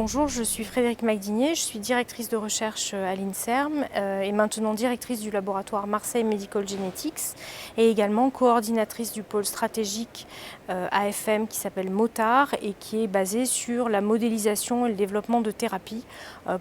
Bonjour, je suis Frédérique Magdinier, je suis directrice de recherche à l'INSERM et maintenant directrice du laboratoire Marseille Medical Genetics et également coordinatrice du pôle stratégique AFM qui s'appelle MOTAR et qui est basé sur la modélisation et le développement de thérapies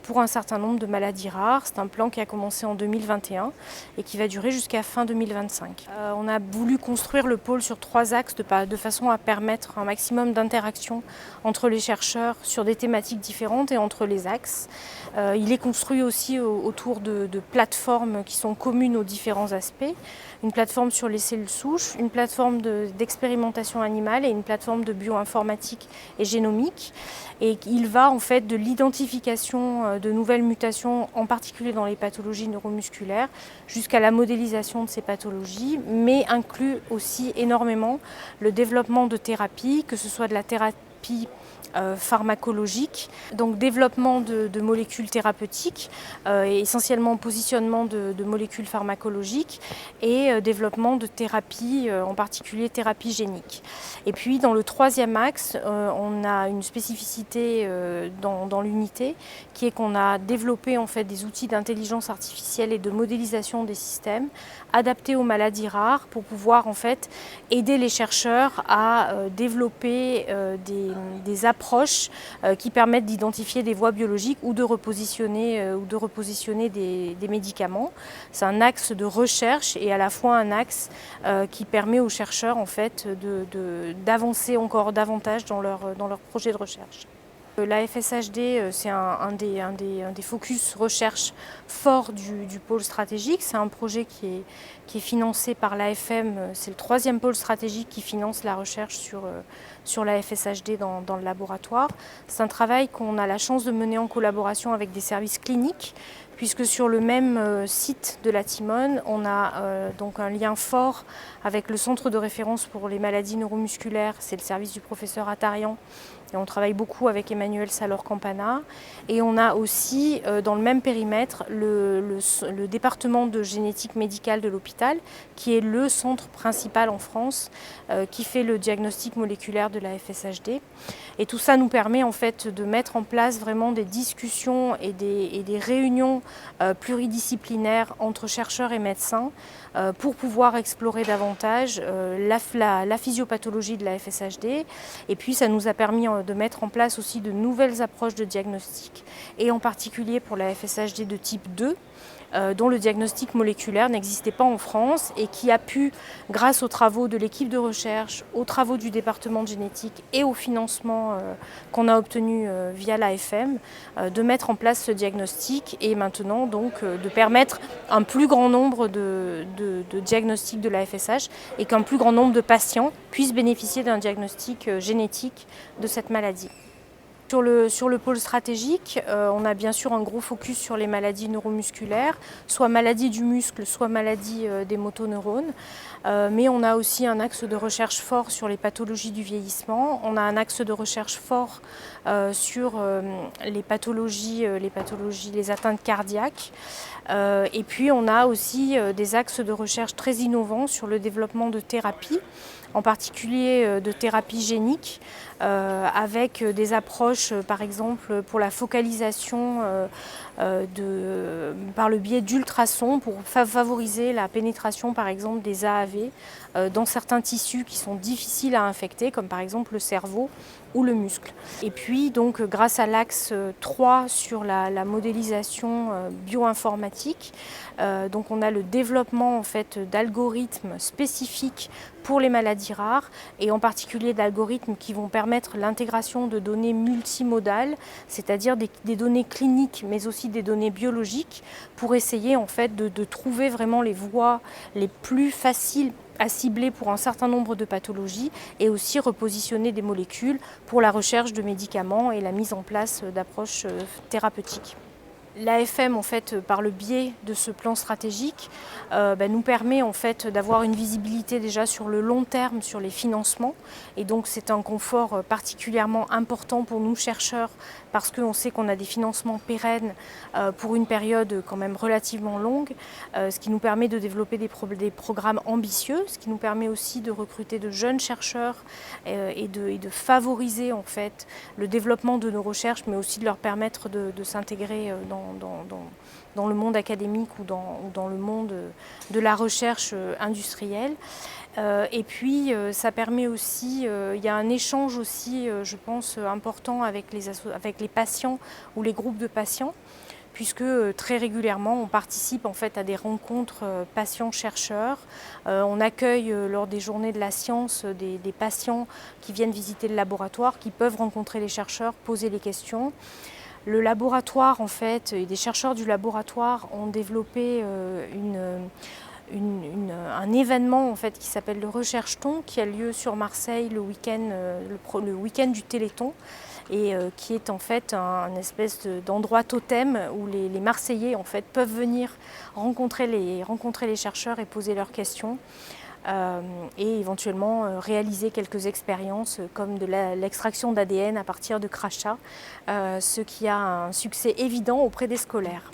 pour un certain nombre de maladies rares. C'est un plan qui a commencé en 2021 et qui va durer jusqu'à fin 2025. On a voulu construire le pôle sur 3 axes de façon à permettre un maximum d'interaction entre les chercheurs sur des thématiques différentes et entre les axes. Il est construit aussi autour de plateformes qui sont communes aux différents aspects. Une plateforme sur les cellules souches, une plateforme d'expérimentation animale et une plateforme de bioinformatique et génomique. Et il va en fait de l'identification de nouvelles mutations, en particulier dans les pathologies neuromusculaires, jusqu'à la modélisation de ces pathologies, mais inclut aussi énormément le développement de thérapies, que ce soit de la thérapie pharmacologique, donc développement de molécules thérapeutiques, et essentiellement positionnement de molécules pharmacologiques et développement de thérapies, en particulier thérapie génique. Et puis dans le troisième axe, on a une spécificité dans l'unité qui est qu'on a développé en fait des outils d'intelligence artificielle et de modélisation des systèmes adaptés aux maladies rares pour pouvoir en fait aider les chercheurs à développer des approches qui permettent d'identifier des voies biologiques ou de repositionner des médicaments. C'est un axe de recherche et à la fois un axe qui permet aux chercheurs en fait d'avancer encore davantage dans leur projet de recherche. La FSHD, c'est un des focus recherche forts du pôle stratégique. C'est un projet qui est financé par l'AFM. C'est le 3e pôle stratégique qui finance la recherche sur la FSHD dans le laboratoire. C'est un travail qu'on a la chance de mener en collaboration avec des services cliniques, puisque sur le même site de la Timone, on a donc un lien fort avec le centre de référence pour les maladies neuromusculaires, c'est le service du professeur Attarian, et on travaille beaucoup avec Emmanuel Salor-Campana. Et on a aussi dans le même périmètre le département de génétique médicale de l'hôpital, qui est le centre principal en France qui fait le diagnostic moléculaire de la FSHD. Et tout ça nous permet en fait de mettre en place vraiment des discussions et des réunions pluridisciplinaires entre chercheurs et médecins pour pouvoir explorer davantage la physiopathologie de la FSHD. Et puis ça nous a permis de mettre en place aussi de nouvelles approches de diagnostic, et en particulier pour la FSHD de type 2, dont le diagnostic moléculaire n'existait pas en France et qui a pu, grâce aux travaux de l'équipe de recherche, aux travaux du département de génétique et au financement qu'on a obtenu via l'AFM, de mettre en place ce diagnostic et maintenant donc de permettre un plus grand nombre de diagnostics de la FSH et qu'un plus grand nombre de patients puissent bénéficier d'un diagnostic génétique de cette maladie. Sur le pôle stratégique, on a bien sûr un gros focus sur les maladies neuromusculaires, soit maladies du muscle, soit maladies des motoneurones. Mais on a aussi un axe de recherche fort sur les pathologies du vieillissement. On a un axe de recherche fort sur les pathologies, les atteintes cardiaques. Et puis on a aussi des axes de recherche très innovants sur le développement de thérapies, en particulier de thérapie génique, avec des approches par exemple pour la focalisation par le biais d'ultrasons pour favoriser la pénétration par exemple des AAV dans certains tissus qui sont difficiles à infecter, comme par exemple le cerveau ou le muscle. Et puis donc grâce à l'axe 3 sur la modélisation bioinformatique, donc on a le développement en fait d'algorithmes spécifiques pour les maladies rares et en particulier d'algorithmes qui vont permettre l'intégration de données multimodales, c'est-à-dire des données cliniques mais aussi des données biologiques pour essayer en fait de trouver vraiment les voies les plus faciles à cibler pour un certain nombre de pathologies et aussi repositionner des molécules pour la recherche de médicaments et la mise en place d'approches thérapeutiques. L'AFM, en fait, par le biais de ce plan stratégique, nous permet en fait d'avoir une visibilité déjà sur le long terme sur les financements. Et donc c'est un confort particulièrement important pour nous chercheurs parce qu'on sait qu'on a des financements pérennes pour une période quand même relativement longue, ce qui nous permet de développer des programmes ambitieux, ce qui nous permet aussi de recruter de jeunes chercheurs et de favoriser en fait le développement de nos recherches, mais aussi de leur permettre de s'intégrer dans le monde académique ou dans le monde de la recherche industrielle. Et puis ça permet aussi, il y a un échange aussi, je pense, important avec les patients ou les groupes de patients, puisque très régulièrement on participe en fait à des rencontres patients-chercheurs. On accueille lors des journées de la science des patients qui viennent visiter le laboratoire, qui peuvent rencontrer les chercheurs, poser les questions. Le laboratoire en fait, et des chercheurs du laboratoire ont développé un événement en fait, qui s'appelle le Rechercheton, qui a lieu sur Marseille le week-end du Téléthon, et qui est en fait un espèce d'endroit totem où les Marseillais en fait, peuvent venir rencontrer les chercheurs et poser leurs questions. Et éventuellement réaliser quelques expériences comme de l'extraction d'ADN à partir de crachats, ce qui a un succès évident auprès des scolaires.